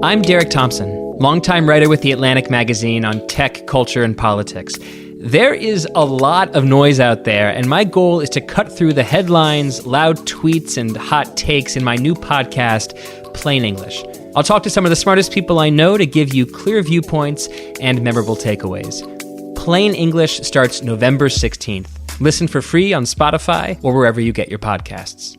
I'm Derek Thompson, longtime writer with The Atlantic magazine on tech, culture, and politics. There is a lot of noise out there, and my goal is to cut through the headlines, loud tweets, and hot takes in my new podcast, Plain English. I'll talk to some of the smartest people I know to give you clear viewpoints and memorable takeaways. Plain English starts November 16th. Listen for free on Spotify or wherever you get your podcasts.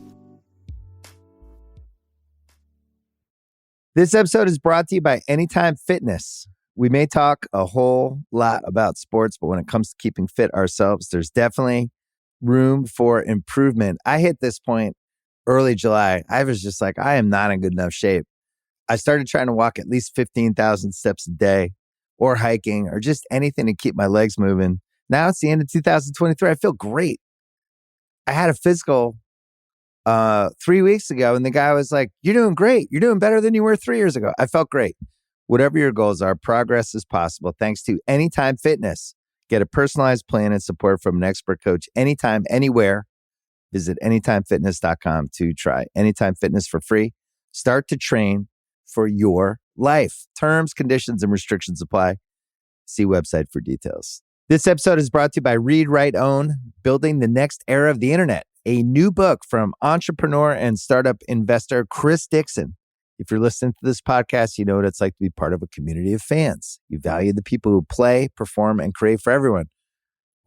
This episode is brought to you by Anytime Fitness. We may talk a whole lot about sports, but when it comes to keeping fit ourselves, there's definitely room for improvement. I hit this point early July. I was just like, I am not in good enough shape. I started trying to walk at least 15,000 steps a day or hiking or just anything to keep my legs moving. Now it's the end of 2023. I feel great. I had a physical 3 weeks ago, and the guy was like, "You're doing great. You're doing better than you were 3 years ago." I felt great. Whatever your goals are, progress is possible thanks to Anytime Fitness. Get a personalized plan and support from an expert coach anytime, anywhere. Visit anytimefitness.com to try Anytime Fitness for free. Start to train for your life. Terms, conditions, and restrictions apply. See website for details. This episode is brought to you by Read, Write, Own, Building the Next Era of the Internet, a new book from entrepreneur and startup investor Chris Dixon. If you're listening to this podcast, you know what it's like to be part of a community of fans. You value the people who play, perform, and create for everyone.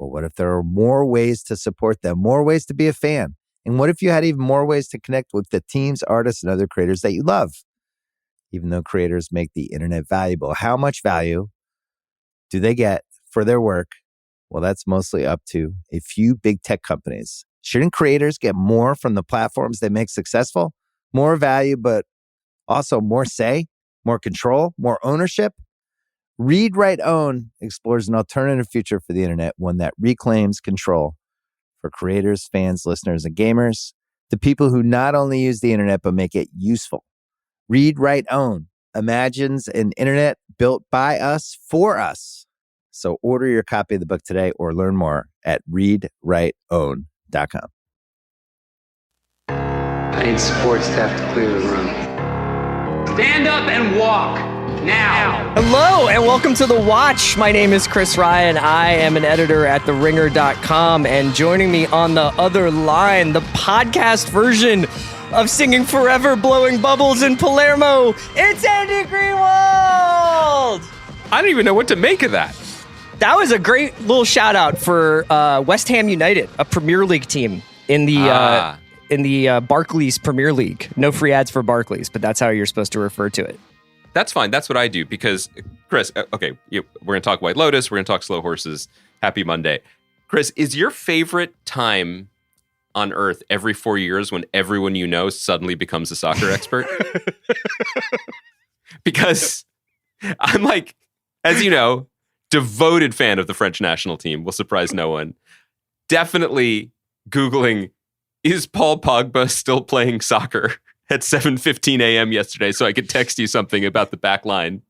Well, what if there are more ways to support them, more ways to be a fan? And what if you had even more ways to connect with the teams, artists, and other creators that you love? Even though creators make the internet valuable, how much value do they get for their work? Well, that's mostly up to a few big tech companies. Shouldn't creators get more from the platforms they make successful? More value, but also more say, more control, more ownership? Read, Write, Own explores an alternative future for the internet, one that reclaims control for creators, fans, listeners, and gamers, the people who not only use the internet, but make it useful. Read, Write, Own imagines an internet built by us for us. So order your copy of the book today or learn more at readwriteown.com. I need support staff to clear the room. Stand up and walk now. Hello and welcome to The Watch. My name is Chris Ryan. I am an editor at TheRinger.com, and joining me on the other line, the podcast version of Singing Forever, Blowing Bubbles in Palermo, it's Andy Greenwald. I don't even know what to make of that. That was a great little shout out for West Ham United, a Premier League team in the Barclays Premier League. No free ads for Barclays, but that's how you're supposed to refer to it. That's fine. That's what I do because, Chris, okay, we're going to talk White Lotus. We're going to talk slow horses. Happy Monday. Chris, is your favorite time on Earth every 4 years when everyone you know suddenly becomes a soccer expert? Because I'm like, as you know, devoted fan of the French national team. Will surprise no one. Definitely Googling, is Paul Pogba still playing soccer at 7:15 a.m. yesterday so I could text you something about the back line.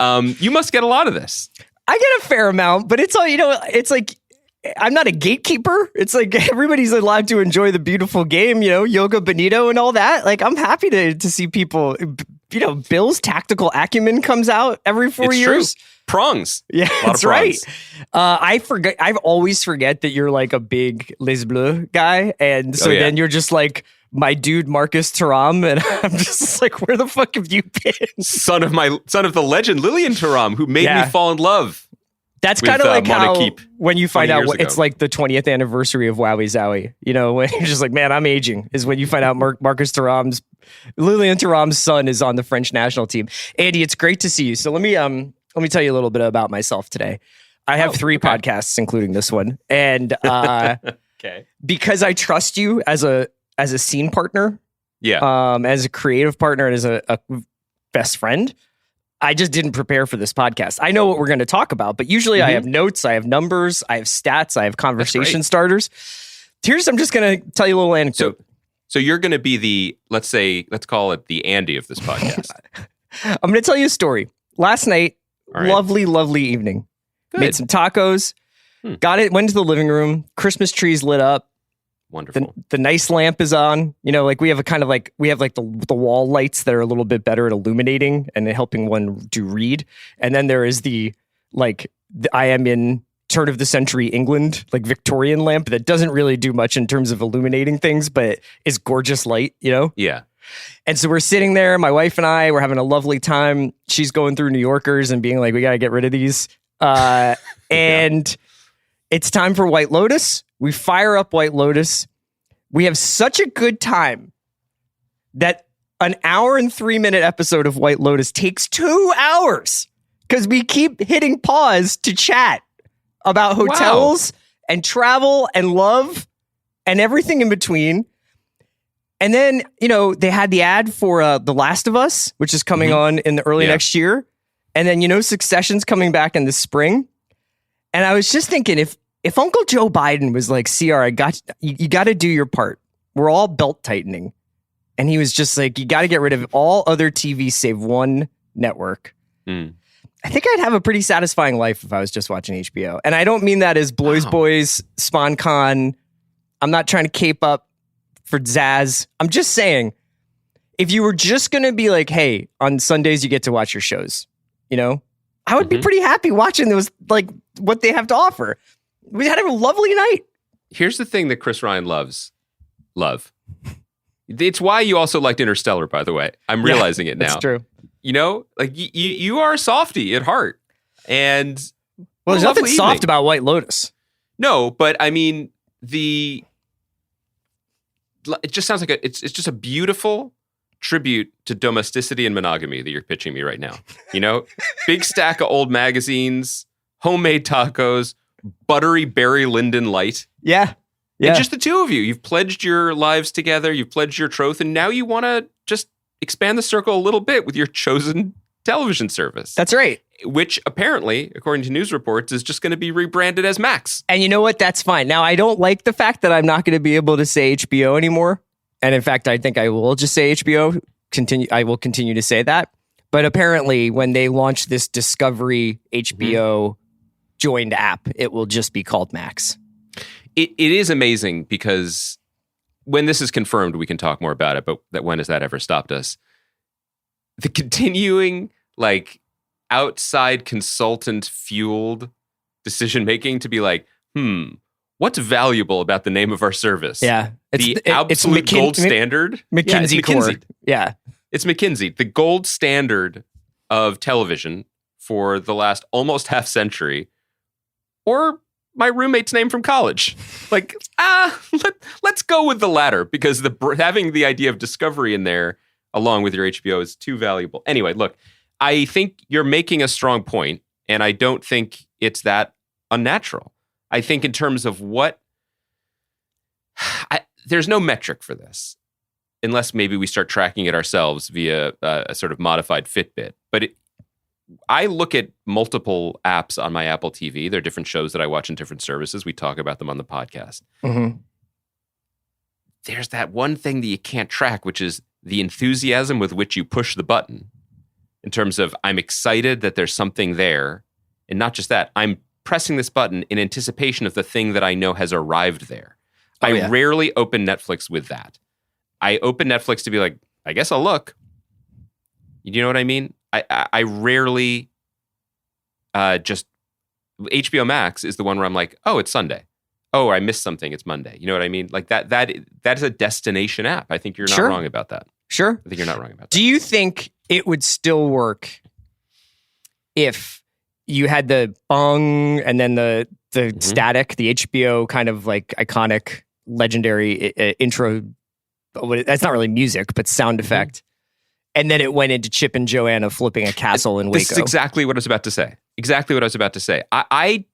You must get a lot of this. I get a fair amount, but it's all, it's like, I'm not a gatekeeper. It's like everybody's allowed to enjoy the beautiful game, Yoga Bonito and all that. Like, I'm happy to see people, Bill's tactical acumen comes out every 4 years. True. Prongs. Yeah, that's right. I always forget that you're like a big Les Bleus guy. And so then you're just like my dude, Marcus Thuram. And I'm just like, where the fuck have you been? Son of the legend, Lilian Thuram, who made me fall in love. That's kind of like how when you find out it's like the 20th anniversary of Wowie Zowie, when you're just like, man, I'm aging, is when you find out Marcus Thuram's, Lilian Thuram's son is on the French national team. Andy, it's great to see you. So let me tell you a little bit about myself today. I have three podcasts, including this one. And because I trust you as a scene partner, as a creative partner, and as a best friend, I just didn't prepare for this podcast. I know what we're going to talk about, but usually I have notes, I have numbers, I have stats, I have conversation starters. I'm just going to tell you a little anecdote. So you're going to be the, let's call it the Andy of this podcast. I'm going to tell you a story. Last night, lovely, lovely evening. Good. Made some tacos, got it, went to the living room, Christmas trees lit up. Wonderful. The nice lamp is on. You know, like we have the wall lights that are a little bit better at illuminating and helping one to read. And then there is I am in turn of the century England, like Victorian lamp that doesn't really do much in terms of illuminating things, but is gorgeous light, you know? Yeah. And so we're sitting there, my wife and I, we're having a lovely time. She's going through New Yorkers and being like, we got to get rid of these. And it's time for White Lotus. We fire up White Lotus. We have such a good time that an hour and 3-minute episode of White Lotus takes 2 hours because we keep hitting pause to chat about hotels and travel and love and everything in between. And then, you know, they had the ad for The Last of Us, which is coming on in the early next year. And then, you know, Succession's coming back in the spring. And I was just thinking, if Uncle Joe Biden was like, CR, you got to do your part. We're all belt tightening. And he was just like, you got to get rid of all other TV save one network. I think I'd have a pretty satisfying life if I was just watching HBO. And I don't mean that as Boys, SpawnCon. I'm not trying to cape up for Zaz. I'm just saying, if you were just going to be like, hey, on Sundays you get to watch your shows, you know, I would be pretty happy watching those, like what they have to offer. We had a lovely night. Here's the thing that Chris Ryan loves. Love. It's why you also liked Interstellar, by the way. I'm realizing it now. That's true. You know, like you are a softie at heart. And well, there's nothing soft about White Lotus. No, but I mean, it just sounds like it's just a beautiful tribute to domesticity and monogamy that you're pitching me right now. You know, big stack of old magazines, homemade tacos, buttery Barry Lyndon light. Yeah. And just the two of you. You've pledged your lives together. You've pledged your troth. And now you want to just expand the circle a little bit with your chosen television service. That's right. Which apparently, according to news reports, is just going to be rebranded as Max. And you know what? That's fine. Now, I don't like the fact that I'm not going to be able to say HBO anymore. And in fact, I think I will just say HBO. I will continue to say that. But apparently, when they launch this Discovery HBO joined app, it will just be called Max. It is amazing because when this is confirmed, we can talk more about it. But when has that ever stopped us? The continuing, like, outside consultant fueled decision making to be like, what's valuable about the name of our service? Yeah. The absolute gold standard. McKinsey. Yeah. It's McKinsey, the gold standard of television for the last almost half century. Or my roommate's name from college. Like, let's go with the latter because having the idea of Discovery in there along with your HBO is too valuable. Anyway, look, I think you're making a strong point, and I don't think it's that unnatural. I think in terms of there's no metric for this, unless maybe we start tracking it ourselves via a sort of modified Fitbit. But I look at multiple apps on my Apple TV. There are different shows that I watch in different services. We talk about them on the podcast. There's that one thing that you can't track, which is the enthusiasm with which you push the button. In terms of, I'm excited that there's something there. And not just that, I'm pressing this button in anticipation of the thing that I know has arrived there. I rarely open Netflix with that. I open Netflix to be like, I guess I'll look. You know what I mean? I rarely just... HBO Max is the one where I'm like, oh, it's Sunday. Oh, I missed something. It's Monday. You know what I mean? Like that is a destination app. I think you're not wrong about that. Sure. I think you're not wrong about that. Do you think it would still work if you had the bong and then the static, the HBO kind of like iconic, legendary intro? That's not really music, but sound effect. And then it went into Chip and Joanna flipping a castle in Waco. This is exactly what I was about to say. I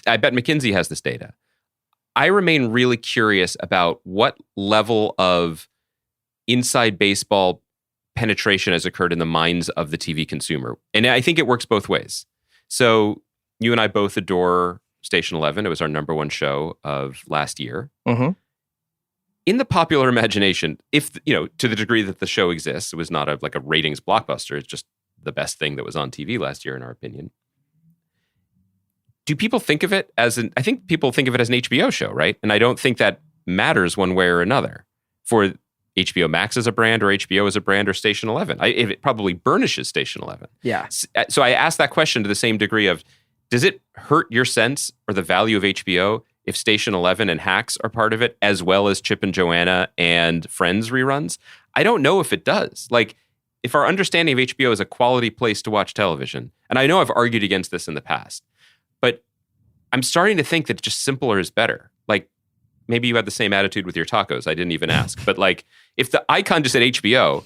bet McKinsey has this data. I remain really curious about what level of inside baseball penetration has occurred in the minds of the TV consumer. And I think it works both ways. So you and I both adore Station 11. It was our number one show of last year. In the popular imagination, if, you know, to the degree that the show exists, it was not a ratings blockbuster. It's just the best thing that was on TV last year, in our opinion. Do people think of it as I think people think of it as an HBO show, right? And I don't think that matters one way or another for HBO Max as a brand or HBO as a brand or Station 11. It probably burnishes Station 11. Yeah. So I asked that question to the same degree of, does it hurt your sense or the value of HBO if Station 11 and Hacks are part of it, as well as Chip and Joanna and Friends reruns? I don't know if it does. Like, if our understanding of HBO is a quality place to watch television, and I know I've argued against this in the past, but I'm starting to think that just simpler is better. Like, maybe you had the same attitude with your tacos. I didn't even ask. But like, if the icon just said HBO,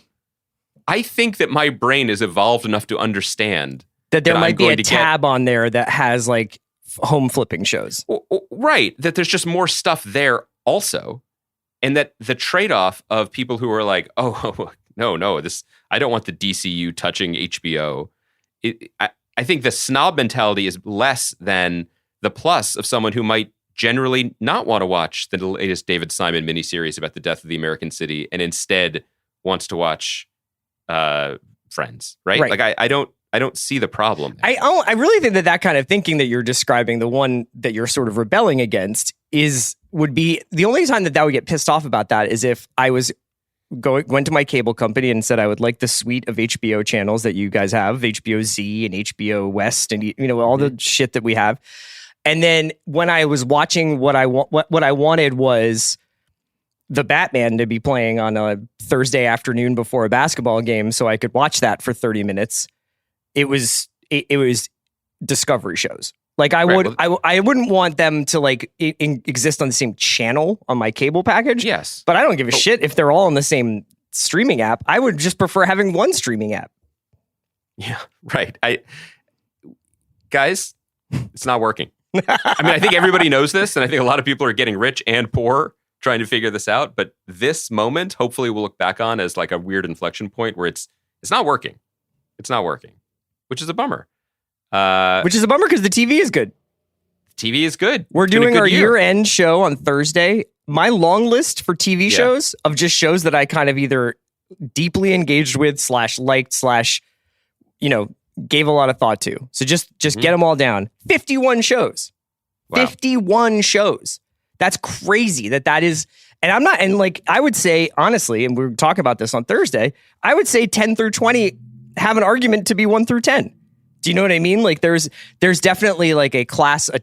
I think that my brain is evolved enough to understand that there might be a tab on there that has like home flipping shows. Right. That there's just more stuff there also. And that the trade-off of people who are like, oh, no, this, I don't want the DCU touching HBO. I think the snob mentality is less than the plus of someone who might generally not want to watch the latest David Simon miniseries about the death of the American city and instead wants to watch Friends, right? Like I don't see the problem. I really think that kind of thinking that you're describing, the one that you're sort of rebelling against, would be the only time that would get pissed off about that is if I went to my cable company and said I would like the suite of HBO channels that you guys have, HBO Z and HBO West, and all the shit that we have. And then when I was watching, what I wanted was the Batman to be playing on a Thursday afternoon before a basketball game, so I could watch that for 30 minutes. It was Discovery shows. Like I wouldn't want them to like exist on the same channel on my cable package. Yes, but I don't give a shit if they're all on the same streaming app. I would just prefer having one streaming app. Yeah, right. Guys, it's not working. I mean, I think everybody knows this, and I think a lot of people are getting rich and poor trying to figure this out. But this moment, hopefully, we'll look back on as like a weird inflection point where it's not working. It's not working, which is a bummer. Which is a bummer because the TV is good. TV is good. We're doing our year-end show on Thursday. My long list for TV shows of just shows that I kind of either deeply engaged with / liked / gave a lot of thought to. So just get them all down. 51 shows. Wow. 51 shows. That's crazy that is. And I'm not, and like, I would say, honestly, and we're talking about this on Thursday, I would say 10 through 20 have an argument to be 1 through 10. Do you know what I mean? Like there's definitely like a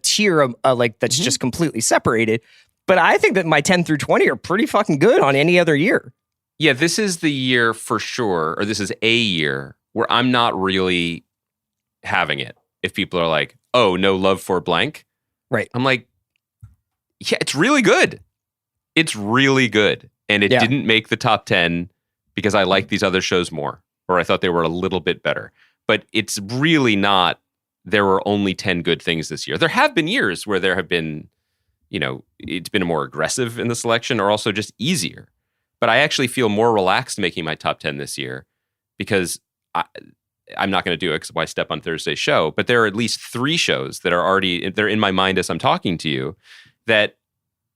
tier of like that's just completely separated. But I think that my 10 through 20 are pretty fucking good on any other year. Yeah, this is the year for sure, or this is a year where I'm not really having it. If people are like, oh, no love for blank. Right. I'm like, yeah, it's really good. It's really good. And it didn't make the top 10 because I like these other shows more, or I thought they were a little bit better. But it's really not, there were only 10 good things this year. There have been years where there have been, it's been more aggressive in the selection or also just easier. But I actually feel more relaxed making my top 10 this year because I'm not going to do it because why step on Thursday's show. But there are at least 3 shows that are they're in my mind as I'm talking to you that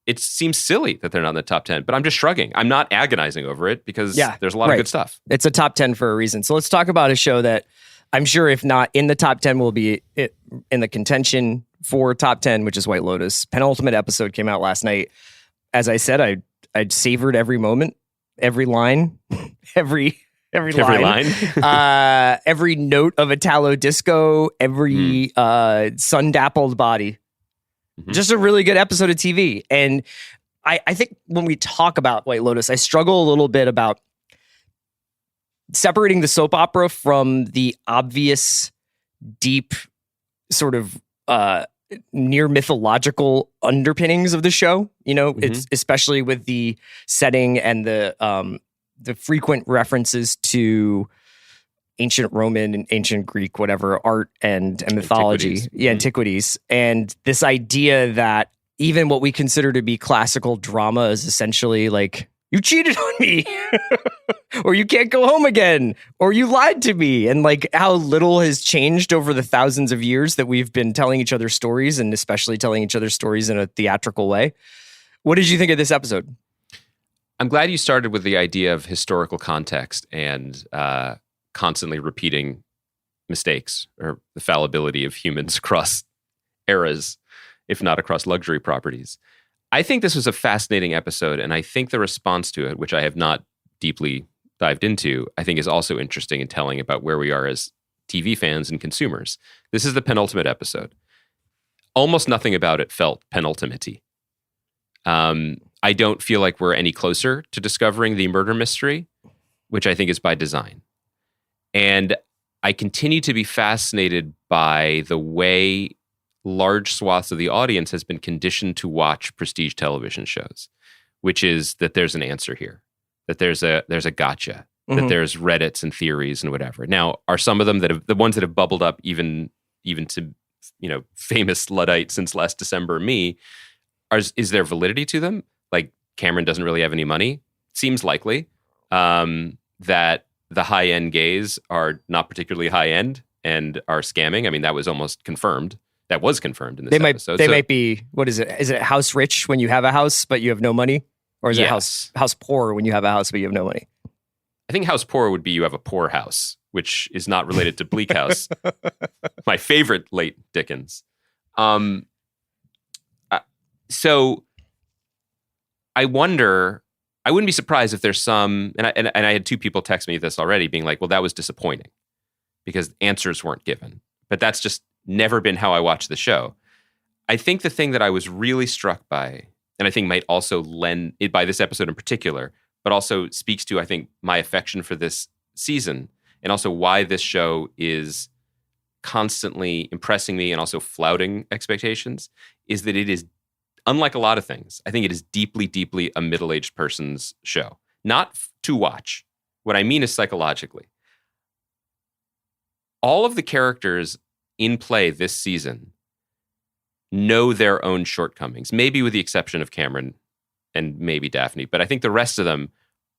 it seems silly that they're not in the top 10, but I'm just shrugging. I'm not agonizing over it because there's a lot of good stuff. It's a top 10 for a reason. So let's talk about a show that I'm sure if not in the top 10 will be in the contention for top 10, which is White Lotus. Penultimate episode came out last night. As I said, I'd savored every moment, every line, every line. Every note of Italo disco, every sun-dappled body. Mm-hmm. Just a really good episode of TV. And I think when we talk about White Lotus, I struggle a little bit about separating the soap opera from the obvious, deep, sort of near mythological underpinnings of the show. It's especially with the setting and the frequent references to ancient Roman and ancient Greek, whatever, art and mythology. Antiquities. And this idea that even what we consider to be classical drama is essentially like, you cheated on me, or you can't go home again, or you lied to me. And like how little has changed over the thousands of years that we've been telling each other stories, and especially telling each other stories in a theatrical way. What did you think of this episode? I'm glad you started with the idea of historical context and constantly repeating mistakes or the fallibility of humans across eras, if not across luxury properties. I think this was a fascinating episode, and I think the response to it, which I have not deeply dived into, I think is also interesting and telling about where we are as TV fans and consumers. This is the penultimate episode. Almost nothing about it felt penultimate-y. I don't feel like we're any closer to discovering the murder mystery, which I think is by design. And I continue to be fascinated by the way large swaths of the audience has been conditioned to watch prestige television shows, which is that there's an answer here, that there's a gotcha, that there's Reddits and theories and whatever. Now, are some of them the ones that have bubbled up even to, famous Luddite since last December me, is there validity to them? Like Cameron doesn't really have any money. Seems likely that the high-end gays are not particularly high-end and are scamming. I mean, that was almost confirmed. That was confirmed in this episode. They might be, what is it? Is it house rich when you have a house, but you have no money? Or is it house poor when you have a house, but you have no money? I think house poor would be you have a poor house, which is not related to Bleak House. My favorite late Dickens. So I wonder, I wouldn't be surprised if there's some, and I had two people text me this already being like, well, that was disappointing because answers weren't given. But that's just never been how I watch the show. I think the thing that I was really struck by, and I think might also lend it by this episode in particular, but also speaks to, I think, my affection for this season and also why this show is constantly impressing me and also flouting expectations, is that it is, unlike a lot of things, I think it is deeply, deeply a middle-aged person's show. Not to watch. What I mean is psychologically. All of the characters in play this season know their own shortcomings, maybe with the exception of Cameron and maybe Daphne, but I think the rest of them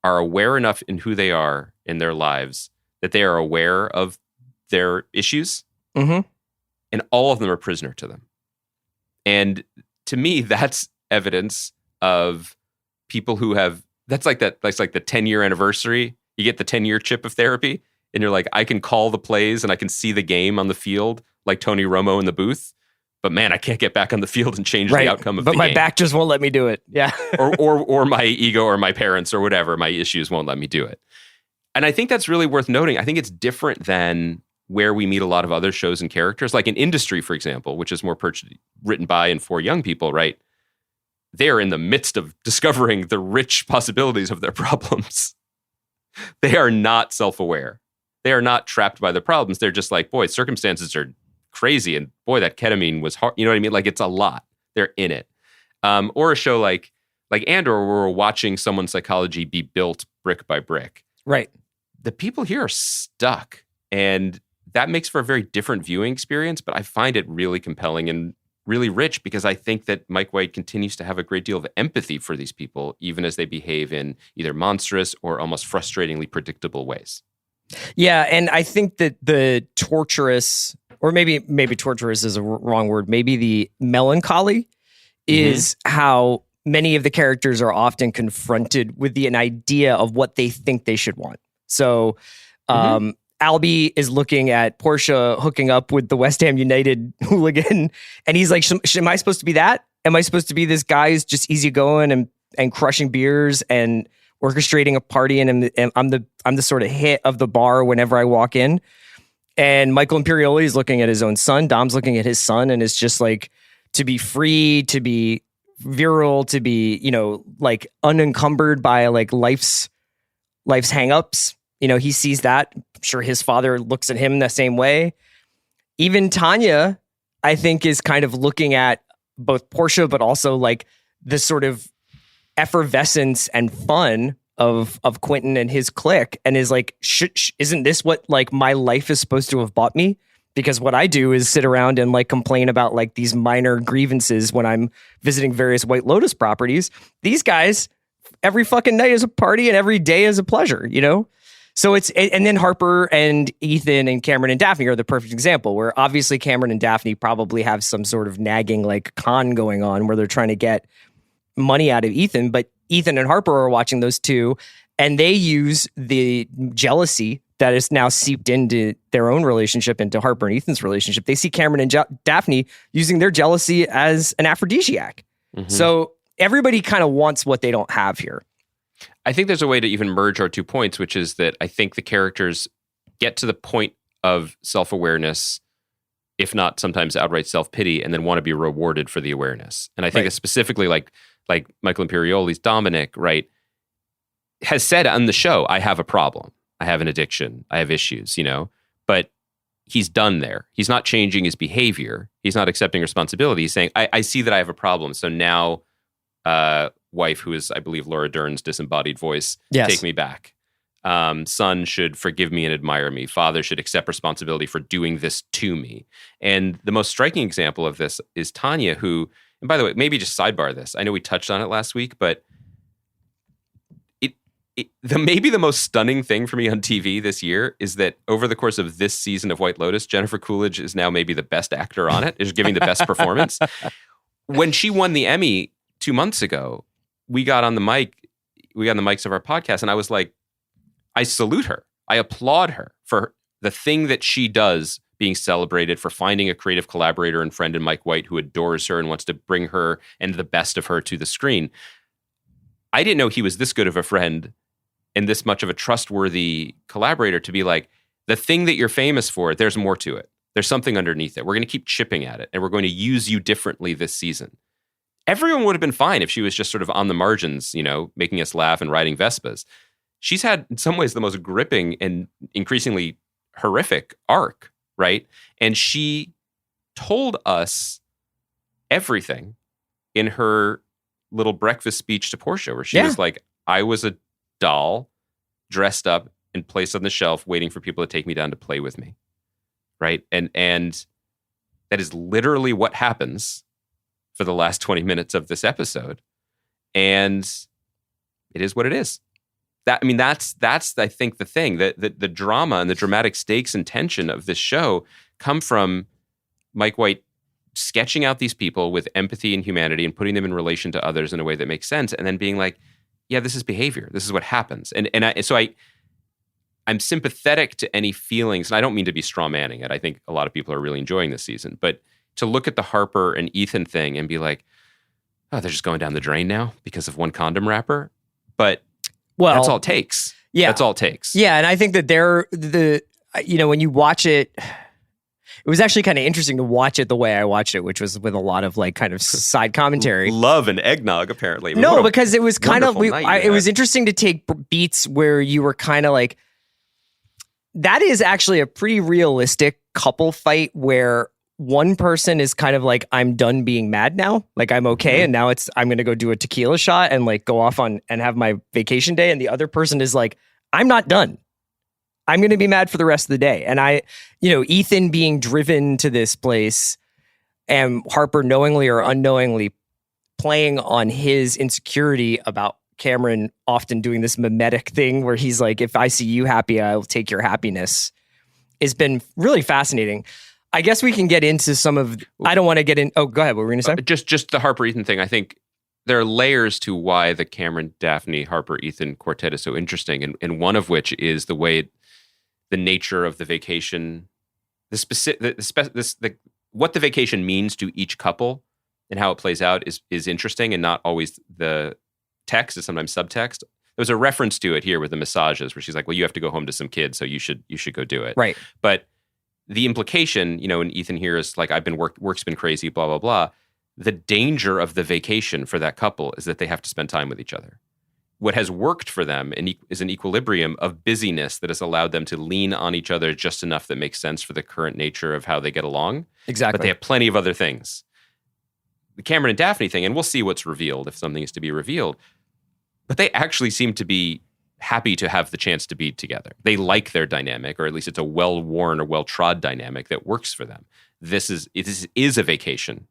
are aware enough in who they are in their lives that they are aware of their issues, and all of them are prisoner to them. And to me, that's evidence of people who have, that's like the 10-year anniversary. You get the 10-year chip of therapy, and you're like, I can call the plays and I can see the game on the field like Tony Romo in the booth, but man, I can't get back on the field and change the outcome of the game. But my back just won't let me do it. Yeah. or my ego or my parents or whatever, my issues won't let me do it. And I think that's really worth noting. I think it's different than where we meet a lot of other shows and characters, like in Industry, for example, which is more written by and for young people, right? They're in the midst of discovering the rich possibilities of their problems. They are not self-aware. They are not trapped by the problems. They're just like, boy, circumstances are crazy. And boy, that ketamine was hard. You know what I mean? Like, it's a lot. They're in it. Or a show like Andor, where we're watching someone's psychology be built brick by brick. Right. The people here are stuck. And that makes for a very different viewing experience, but I find it really compelling and really rich because I think that Mike White continues to have a great deal of empathy for these people, even as they behave in either monstrous or almost frustratingly predictable ways. Yeah, and I think that the torturous, or maybe torturous is a wrong word, maybe the melancholy is how many of the characters are often confronted with an idea of what they think they should want. So Albie is looking at Portia hooking up with the West Ham United hooligan, and he's like, am I supposed to be that? Am I supposed to be this guy who's just easygoing and crushing beers and orchestrating a party, and I'm the sort of hit of the bar whenever I walk in? And Michael Imperioli is looking at his own son. Dom's looking at his son, and it's just like, to be free, to be virile, to be, like unencumbered by like life's hangups. He sees that. I'm sure his father looks at him the same way. Even Tanya, I think, is kind of looking at both Portia, but also like the sort of effervescence and fun of Quentin and his clique, and is like, isn't this what like my life is supposed to have bought me? Because what I do is sit around and like complain about like these minor grievances when I'm visiting various White Lotus properties. These guys, every fucking night is a party and every day is a pleasure, So and then Harper and Ethan and Cameron and Daphne are the perfect example, where obviously Cameron and Daphne probably have some sort of nagging like con going on where they're trying to get money out of Ethan, but Ethan and Harper are watching those two, and they use the jealousy that is now seeped into their own relationship, into Harper and Ethan's relationship. They see Cameron and Daphne using their jealousy as an aphrodisiac. So everybody kind of wants what they don't have here. I think there's a way to even merge our 2 points, which is that I think the characters get to the point of self-awareness, if not sometimes outright self-pity, and then want to be rewarded for the awareness. And I think that specifically like Michael Imperioli's Dominic, right, has said on the show, I have a problem. I have an addiction. I have issues, but he's done there. He's not changing his behavior. He's not accepting responsibility. He's saying, I see that I have a problem. So now, wife, who is, I believe, Laura Dern's disembodied voice, take me back. Son should forgive me and admire me. Father should accept responsibility for doing this to me. And the most striking example of this is Tanya, who, and by the way, maybe just sidebar this. I know we touched on it last week, but maybe the most stunning thing for me on TV this year is that over the course of this season of White Lotus, Jennifer Coolidge is now maybe the best actor on it, is giving the best performance. When she won the Emmy 2 months ago, we got on the mics of our podcast, and I was like, I salute her. I applaud her for the thing that she does being celebrated, for finding a creative collaborator and friend in Mike White who adores her and wants to bring her and the best of her to the screen. I didn't know he was this good of a friend and this much of a trustworthy collaborator to be like, the thing that you're famous for, there's more to it. There's something underneath it. We're going to keep chipping at it, and we're going to use you differently this season. Everyone would have been fine if she was just sort of on the margins, making us laugh and riding Vespas. She's had, in some ways, the most gripping and increasingly horrific arc, right? And she told us everything in her little breakfast speech to Portia, where she was like, I was a doll dressed up and placed on the shelf waiting for people to take me down to play with me, right? And that is literally what happens for the last 20 minutes of this episode. And it is what it is. That's I think the thing, that the drama and the dramatic stakes and tension of this show come from Mike White sketching out these people with empathy and humanity and putting them in relation to others in a way that makes sense, and then being like, yeah, this is behavior. This is what happens. I'm sympathetic to any feelings, and I don't mean to be straw manning it. I think a lot of people are really enjoying this season, but to look at the Harper and Ethan thing and be like, oh, they're just going down the drain now because of one condom wrapper. But that's all it takes. Yeah. That's all it takes. Yeah. And I think that when you watch it, it was actually kind of interesting to watch it the way I watched it, which was with a lot of like kind of side commentary. Love and eggnog, apparently. No, because it was kind of, it was interesting to take beats where you were kind of like, that is actually a pretty realistic couple fight where one person is kind of like, I'm done being mad now. Like, I'm okay. Mm-hmm. And now I'm going to go do a tequila shot and like go off and have my vacation day. And the other person is like, I'm not done. I'm going to be mad for the rest of the day. And Ethan being driven to this place and Harper knowingly or unknowingly playing on his insecurity about Cameron often doing this mimetic thing where he's like, if I see you happy, I'll take your happiness, has been really fascinating. I guess we can get into some of, I don't want to get in. Oh, go ahead. What were we going to say? Just the Harper Ethan thing. I think there are layers to why the Cameron, Daphne, Harper, Ethan quartet is so interesting. And one of which is the way, the nature of the vacation, what the vacation means to each couple and how it plays out is interesting, and not always the text, is sometimes subtext. There's a reference to it here with the massages where she's like, well, you have to go home to some kids, so you should go do it. Right. But the implication, and Ethan here is like, work's been crazy, blah, blah, blah. The danger of the vacation for that couple is that they have to spend time with each other. What has worked for them is an equilibrium of busyness that has allowed them to lean on each other just enough that makes sense for the current nature of how they get along. Exactly. But they have plenty of other things. The Cameron and Daphne thing, and we'll see what's revealed if something is to be revealed, but they actually seem to be happy to have the chance to be together. They like their dynamic, or at least it's a well-worn or well-trod dynamic that works for them. It is a vacation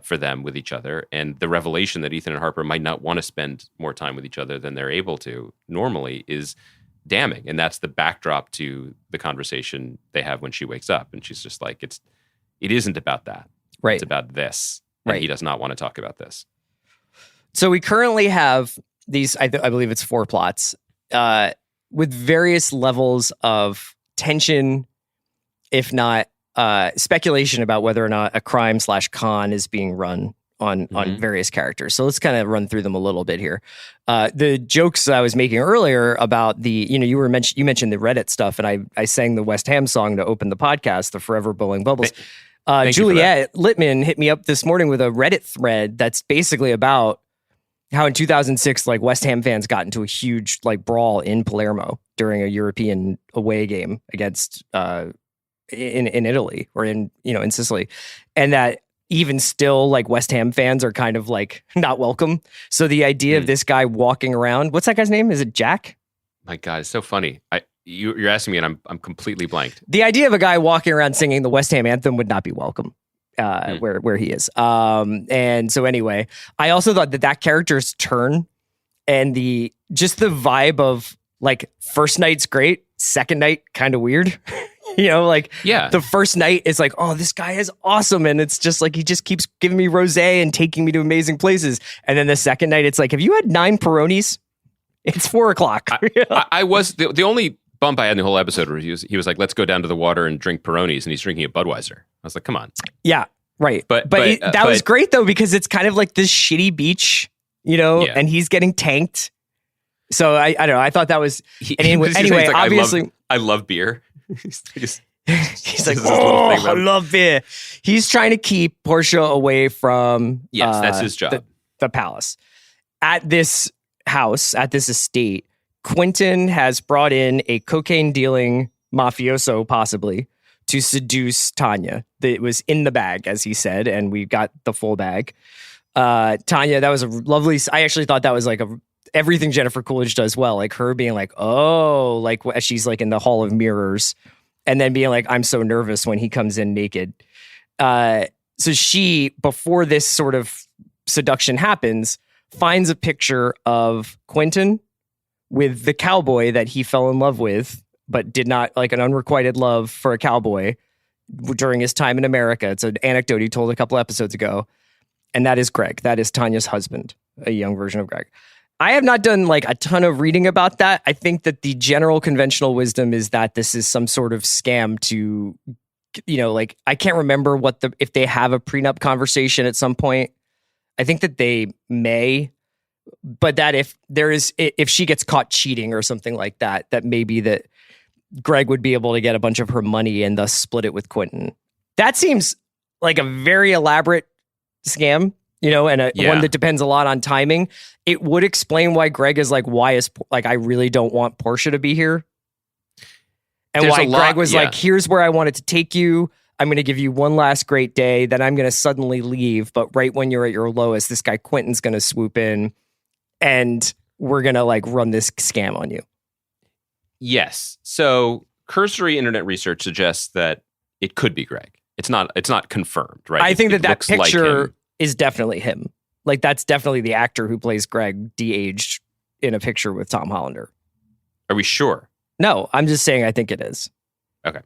for them with each other, and the revelation that Ethan and Harper might not want to spend more time with each other than they're able to normally is damning, and that's the backdrop to the conversation they have when she wakes up, and she's just like, it isn't about that. Right. It's about this, and right. He does not want to talk about this. So we currently have these, I believe it's 4 plots, with various levels of tension, if not speculation about whether or not a crime/con is being run on various characters. So let's kind of run through them a little bit here. The jokes I was making earlier about you mentioned the Reddit stuff, and I sang the West Ham song to open the podcast, the Forever Blowing Bubbles. Juliet Littman hit me up this morning with a Reddit thread that's basically about how in 2006, like West Ham fans got into a huge like brawl in Palermo during a European away game against in Italy or in Sicily, and that even still like West Ham fans are kind of like not welcome. So the idea of this guy walking around, what's that guy's name? Is it Jack? My God, it's so funny. You're asking me, and I'm completely blanked. The idea of a guy walking around singing the West Ham anthem would not be welcome where he is. And so anyway, I also thought that character's turn and the vibe of like first night's great, second night kind of weird. The first night is like, oh, this guy is awesome, and it's just like he just keeps giving me rosé and taking me to amazing places. And then the second night, it's like, have you had 9 Peronis? It's 4:00. I was the only bump I had in the whole episode where he was like, let's go down to the water and drink Peronis, and he's drinking a Budweiser. I was like, come on. Yeah, right. But that was great though, because it's kind of like this shitty beach, and he's getting tanked. So I don't know. I thought that was anyway. Like, obviously, I love beer. He's like, oh, I love beer. He's trying to keep Portia away from that's his job. The palace. At this house, at this estate, Quentin has brought in a cocaine dealing mafioso, possibly, to seduce Tanya. It was in the bag, as he said, and we got the full bag. Tanya, that was a lovely. I actually thought that was like everything Jennifer Coolidge does well, like her being like, oh, like as she's like in the Hall of Mirrors, and then being like, I'm so nervous when he comes in naked. So she, before this sort of seduction happens, finds a picture of Quentin with the cowboy that he fell in love with, but did not, like an unrequited love for a cowboy during his time in America. It's an anecdote he told a couple episodes ago. And that is Greg. That is Tanya's husband, a young version of Greg. I have not done like a ton of reading about that. I think that the general conventional wisdom is that this is some sort of scam to, like, I can't remember if they have a prenup conversation at some point. I think that they may, but that if she gets caught cheating or something like that, that maybe that Greg would be able to get a bunch of her money and thus split it with Quentin. That seems like a very elaborate scam, and one that depends a lot on timing. It would explain why Greg is like, I really don't want Portia to be here. And why Greg was like, here's where I wanted to take you. I'm going to give you one last great day. Then I'm going to suddenly leave. But right when you're at your lowest, this guy Quentin's going to swoop in and we're going to like run this scam on you. Yes. So cursory internet research suggests that it could be Greg. It's not confirmed, right? I think that picture is definitely him. Like that's definitely the actor who plays Greg de-aged in a picture with Tom Hollander. Are we sure? No, I'm just saying I think it is. Okay.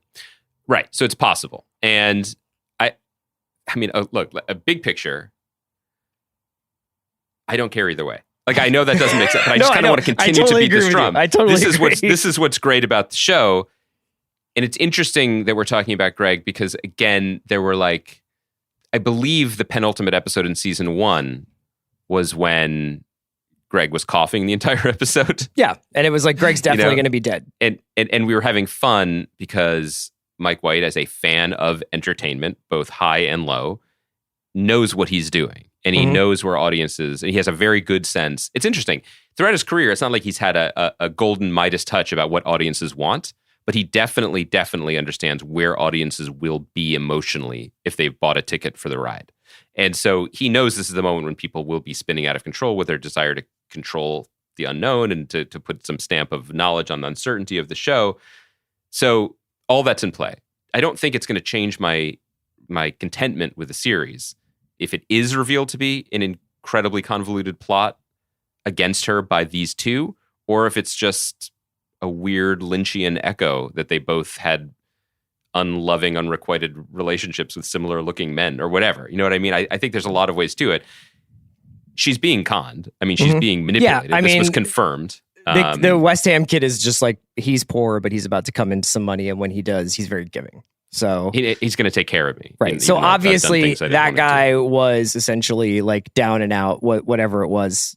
Right. So it's possible. And I mean, look, a big picture, I don't care either way. Like, I know that doesn't make sense, but I just kind of want to continue to beat this drum. I totally agree. This is what's great about the show. And it's interesting that we're talking about Greg because, again, there were like, I believe the penultimate episode in season 1 was when Greg was coughing the entire episode. Yeah. And it was like, Greg's definitely going to be dead. And we were having fun because Mike White, as a fan of entertainment, both high and low, knows what he's doing. And he knows where audiences, and he has a very good sense. It's interesting. Throughout his career, it's not like he's had a golden Midas touch about what audiences want, but he definitely understands where audiences will be emotionally if they've bought a ticket for the ride. And so he knows this is the moment when people will be spinning out of control with their desire to control the unknown and to put some stamp of knowledge on the uncertainty of the show. So all that's in play. I don't think it's going to change my contentment with the series if it is revealed to be an incredibly convoluted plot against her by these two, or if it's just a weird Lynchian echo that they both had unloving, unrequited relationships with similar looking men or whatever. You know what I mean? I think there's a lot of ways to it. She's being conned. I mean, she's being manipulated. Yeah, this was confirmed. The West Ham kid is just like, he's poor, but he's about to come into some money. And when he does, he's very giving. So he's going to take care of me. Right. So obviously that guy was essentially like down and out, whatever it was,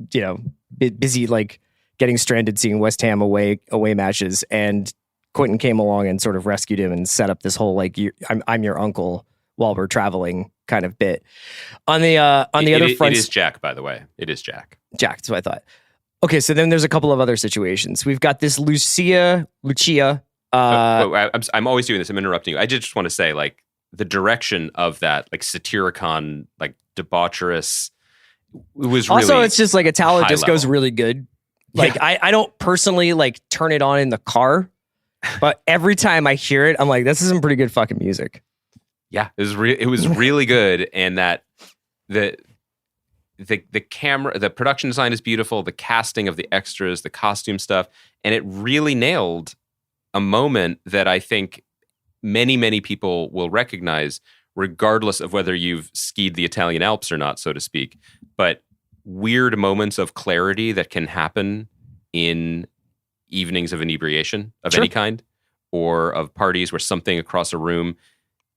busy like getting stranded, seeing West Ham away matches. And Quentin came along and sort of rescued him and set up this whole like I'm your uncle while we're traveling kind of bit. On the other front, it is Jack, by the way. It is Jack. Jack. That's what I thought. Okay, so then there's a couple of other situations. We've got this Lucia. I'm always doing this. I'm interrupting you. I just want to say, like, the direction of that, like, Satyricon, like, debaucherous, it was really also, it's just like Italo Disco is really good. Like, yeah. I don't personally like turn it on in the car, but every time I hear it, I'm like, this is some pretty good fucking music. Yeah, it was really good, and that the camera, the production design is beautiful, the casting of the extras, the costume stuff, and it really nailed a moment that I think many, many people will recognize, regardless of whether you've skied the Italian Alps or not, so to speak. But weird moments of clarity that can happen in evenings of inebriation of any kind, or of parties where something across a room,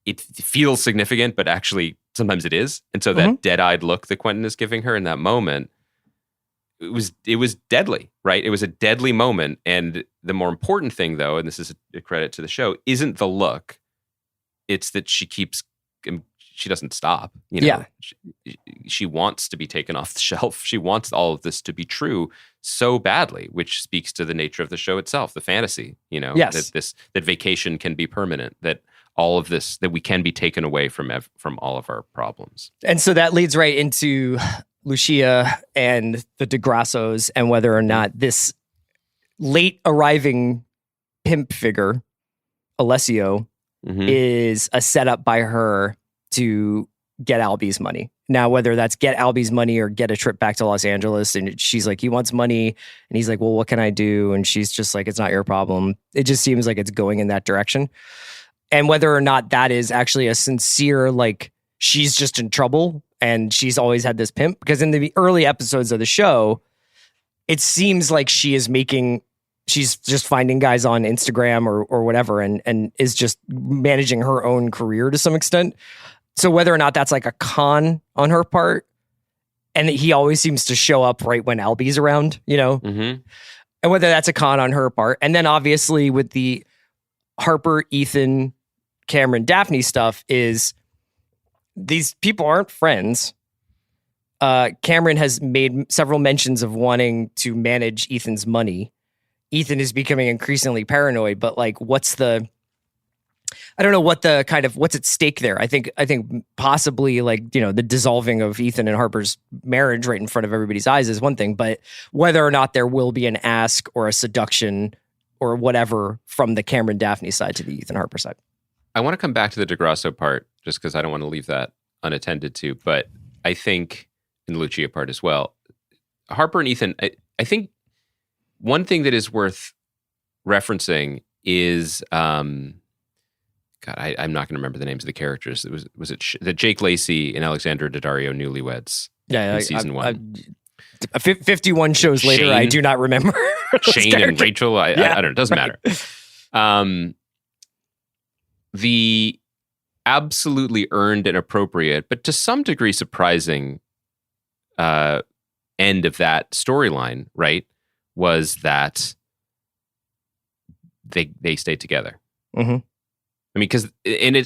it feels significant, but actually sometimes it is. And so that dead-eyed look that Quentin is giving her in that moment, it was deadly, right? It was a deadly moment. And the more important thing, though, and this is a credit to the show, isn't the look. It's that she doesn't stop. She wants to be taken off the shelf. She wants all of this to be true so badly, which speaks to the nature of the show itself, the fantasy, that vacation can be permanent, that all of this, that we can be taken away from all of our problems. And so that leads right into Lucia and the DeGrassos, and whether or not this late arriving pimp figure, Alessio, is a setup by her to get Albie's money. Now, whether that's get Albie's money or get a trip back to Los Angeles, and she's like, he wants money, and he's like, well, what can I do? And she's just like, it's not your problem. It just seems like it's going in that direction. And whether or not that is actually a sincere, like, she's just in trouble and she's always had this pimp, because in the early episodes of the show, it seems like she's just finding guys on Instagram or whatever, and is just managing her own career to some extent. So whether or not that's like a con on her part, and that he always seems to show up right when Albie's around, and whether that's a con on her part. And then obviously with the Harper, Ethan, Cameron, Daphne stuff, is these people aren't friends. Cameron has made several mentions of wanting to manage Ethan's money. Ethan is becoming increasingly paranoid, but like, what's at stake there? I think possibly like, the dissolving of Ethan and Harper's marriage right in front of everybody's eyes is one thing, but whether or not there will be an ask or a seduction or whatever from the Cameron Daphne side to the Ethan Harper side. I want to come back to the DeGrasso part, just because I don't want to leave that unattended to, but I think in the Lucia part as well, Harper and Ethan, I think one thing that is worth referencing is, I'm not going to remember the names of the characters. Was it the Jake Lacey and Alexandra Daddario newlyweds? Yeah, in season 1. 51 shows later, I do not remember. Shane and Rachel, I don't know, it doesn't matter. The absolutely earned and appropriate, but to some degree surprising end of that storyline, right, was that they stayed together. I mean, because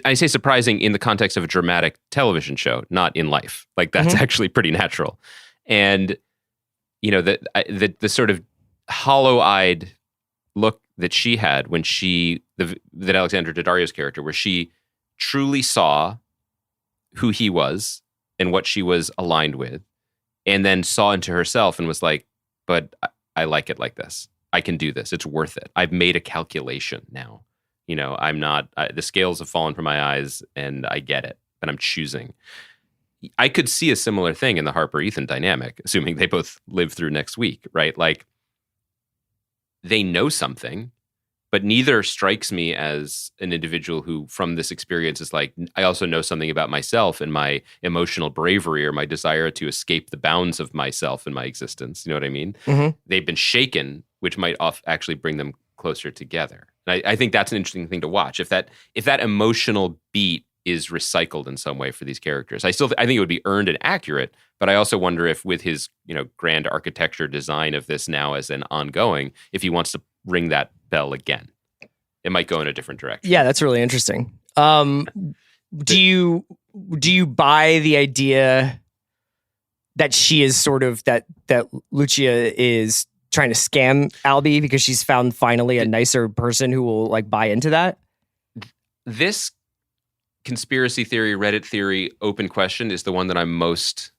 I say surprising in the context of a dramatic television show, not in life. Like, that's actually pretty natural. And, the sort of hollow-eyed look that she had when that Alexandra Daddario's character, where she truly saw who he was and what she was aligned with, and then saw into herself and was like, but I like it like this. I can do this. It's worth it. I've made a calculation now. I'm not, the scales have fallen from my eyes and I get it, but I'm choosing. I could see a similar thing in the Harper-Ethan dynamic, assuming they both live through next week, right? Like, they know something, but neither strikes me as an individual who, from this experience, is like, I also know something about myself and my emotional bravery or my desire to escape the bounds of myself and my existence. You know what I mean? They've been shaken, which might actually bring them closer together. And I think that's an interesting thing to watch. If that emotional beat is recycled in some way for these characters, I think it would be earned and accurate. But I also wonder if, with his grand architecture design of this now as an ongoing, if he wants to ring that bell again, it might go in a different direction. Yeah, that's really interesting. Do you buy the idea that she is sort of that Lucia is trying to scam Albie because she's found finally a nicer person who will like buy into that? This conspiracy theory, Reddit theory, open question is the one that I'm most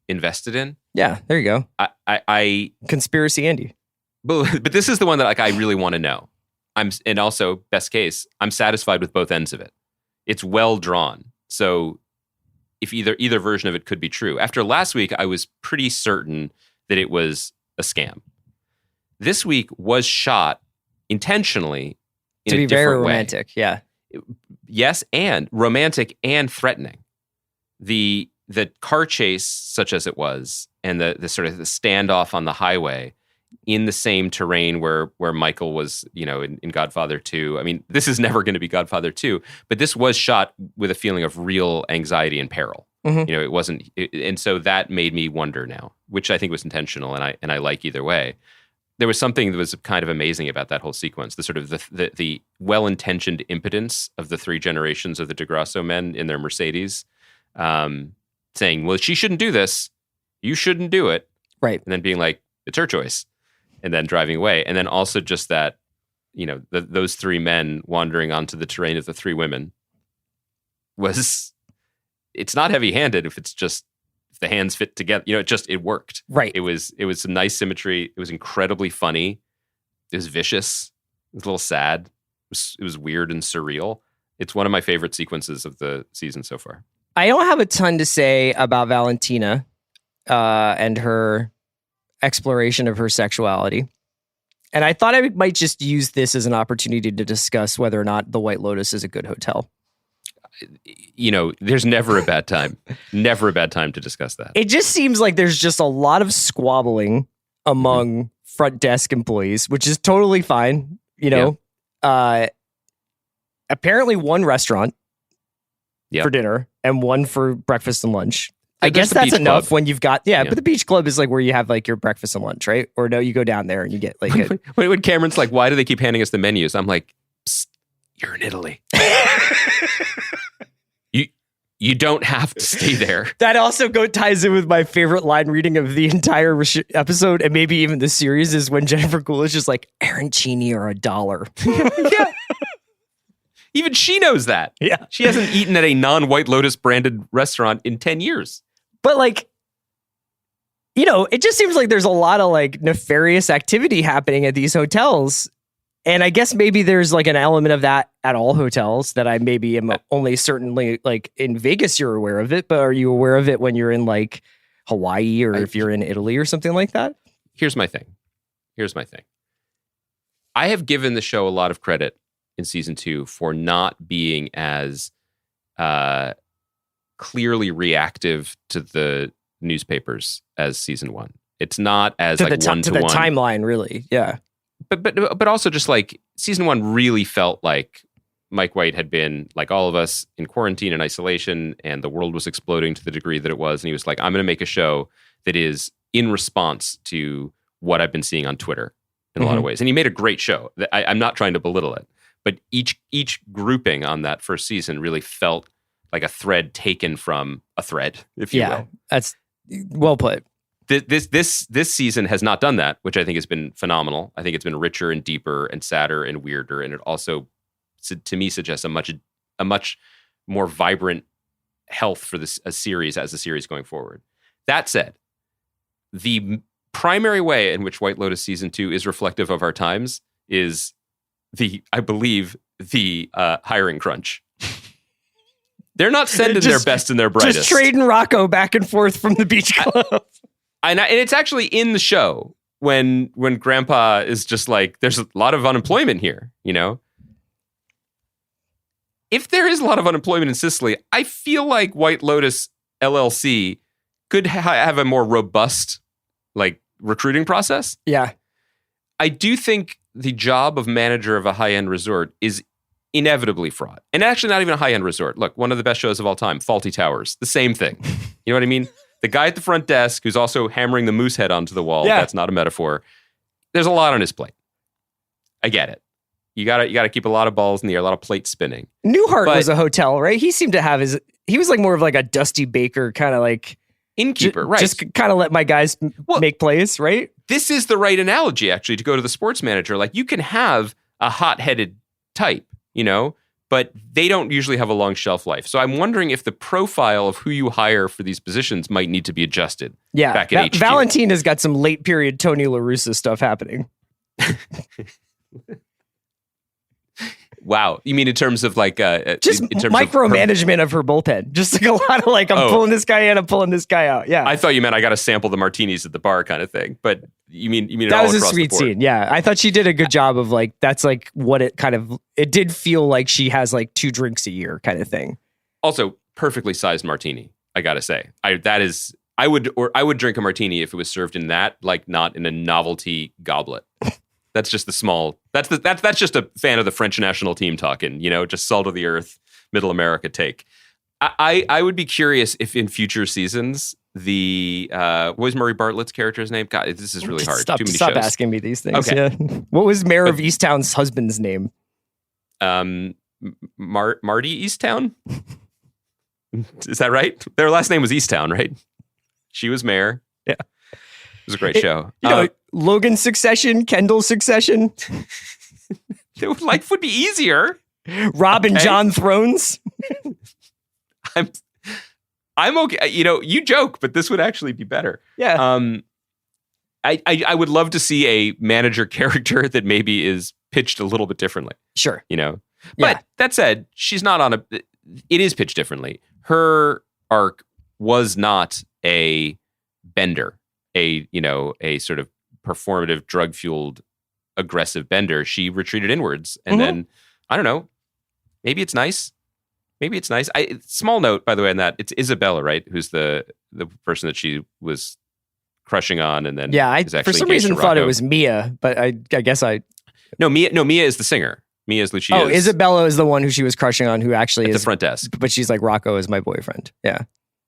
invested in. Yeah, there you go. I conspiracy Andy. But this is the one that like I really want to know. And also, best case, I'm satisfied with both ends of it. It's well drawn. So if either version of it could be true. After last week, I was pretty certain that it was a scam. This week was shot intentionally in a different way. To be very romantic, yeah. Yes, and romantic and threatening. The car chase, such as it was, and the sort of the standoff on the highway in the same terrain where Michael was, in Godfather 2. I mean, this is never going to be Godfather 2, but this was shot with a feeling of real anxiety and peril. Mm-hmm. It wasn't, and so that made me wonder now, which I think was intentional, and I like either way. There was something that was kind of amazing about that whole sequence, the sort of the well-intentioned impotence of the three generations of the DeGrasso men in their Mercedes, saying, well, she shouldn't do this. You shouldn't do it. Right. And then being like, it's her choice. And then driving away. And then also just that, those three men wandering onto the terrain of the three women it's not heavy-handed if the hands fit together. It worked. Right. It was some nice symmetry. It was incredibly funny. It was vicious. It was a little sad. It was weird and surreal. It's one of my favorite sequences of the season so far. I don't have a ton to say about Valentina and her exploration of her sexuality. And I thought I might just use this as an opportunity to discuss whether or not the White Lotus is a good hotel. There's never a bad time. Never a bad time to discuss that. It just seems like there's just a lot of squabbling among front desk employees, which is totally fine. Apparently one restaurant for dinner and one for breakfast and lunch. I guess that's enough when you've got, but the beach club is like where you have like your breakfast and lunch, right? Or no, you go down there and you get like when Cameron's like, why do they keep handing us the menus? I'm like, you're in Italy. You don't have to stay there. That also ties in with my favorite line reading of the entire episode and maybe even the series is when Jennifer Coolidge is like, arancini are $1. Yeah. Even she knows that. Yeah. She hasn't eaten at a non-White Lotus branded restaurant in 10 years. But like, it just seems like there's a lot of like nefarious activity happening at these hotels. And I guess maybe there's like an element of that at all hotels that I maybe am only certainly like in Vegas, you're aware of it. But are you aware of it when you're in like Hawaii or if you're in Italy or something like that? Here's my thing. I have given the show a lot of credit in season 2 for not being as clearly reactive to the newspapers as season 1. It's not as to like the one-to-one. To the timeline, really. Yeah. But also just like season 1 really felt like Mike White had been, like all of us, in quarantine and isolation, and the world was exploding to the degree that it was. And he was like, I'm going to make a show that is in response to what I've been seeing on Twitter in a lot of ways. And he made a great show. I'm not trying to belittle it. But each grouping on that first season really felt like a thread taken from a thread, if you will. That's well put. This season has not done that, which I think has been phenomenal. I think it's been richer and deeper and sadder and weirder, and it also, to me, suggests a much more vibrant health for a series going forward. That said, the primary way in which White Lotus season 2 is reflective of our times is I believe the hiring crunch. They're not sending their best and their brightest. Just trading Rocco back and forth from the beach club. And it's actually in the show when Grandpa is just like, there's a lot of unemployment here, If there is a lot of unemployment in Sicily, I feel like White Lotus LLC could have a more robust like recruiting process. Yeah. I do think the job of manager of a high-end resort is inevitably fraught. And actually not even a high-end resort. Look, one of the best shows of all time, Fawlty Towers, the same thing. You know what I mean? The guy at the front desk who's also hammering the moose head onto the wall, that's not a metaphor. There's a lot on his plate. I get it. You gotta keep a lot of balls in the air, a lot of plates spinning. Newhart was a hotel, right? He seemed to have he was like more of like a Dusty Baker kind of like innkeeper, right? Just kind of let my guys make plays, right? This is the right analogy, actually, to go to the sports manager. Like, you can have a hot-headed type, you know, but they don't usually have a long shelf life. So I'm wondering if the profile of who you hire for these positions might need to be adjusted. Yeah, back at HQ. Valentine has got some late period Tony La Russa stuff happening. Wow. You mean in terms of like just in terms micromanagement of her bullpen? Just like a lot of like, I'm pulling this guy in, I'm pulling this guy out. Yeah. I thought you meant I got to sample the martinis at the bar kind of thing, but you mean it that all was across a sweet the board. scene. Yeah, I thought she did a good job of like that's like what it did feel like she has like 2 drinks a year kind of thing. Also, perfectly sized martini. I gotta say, I would drink a martini if it was served in that, like not in a novelty goblet. That's just the small. That's just a fan of the French national team talking. You know, just salt of the earth, middle America take. I would be curious if in future seasons what was Murray Bartlett's character's name? God, this is really hard. Stop Too many shows. Asking me these things. Okay. Yeah. What was Mayor of Easttown's husband's name? Marty Easttown. Is that right? Their last name was Easttown, right? She was mayor. Yeah. It was a great show. You know, Logan Succession, Kendall Succession. Life would be easier. Rob and John Thrones. I'm okay. You know, you joke, but this would actually be better. Yeah. I would love to see a manager character that maybe is pitched a little bit differently. Sure. You know, but that said, she's not on it is pitched differently. Her arc was not a bender, a sort of performative, drug-fueled, aggressive bender. She retreated inwards. And then, I don't know, maybe it's nice. Small note, by the way, on that, it's Isabella, right? Who's the person that she was crushing on, and then I for some reason thought it was Mia, but I guess Mia is the singer. Mia is Lucia. Oh, Isabella is the one who she was crushing on, who actually is at the front desk. But she's like, Rocco is my boyfriend. Yeah.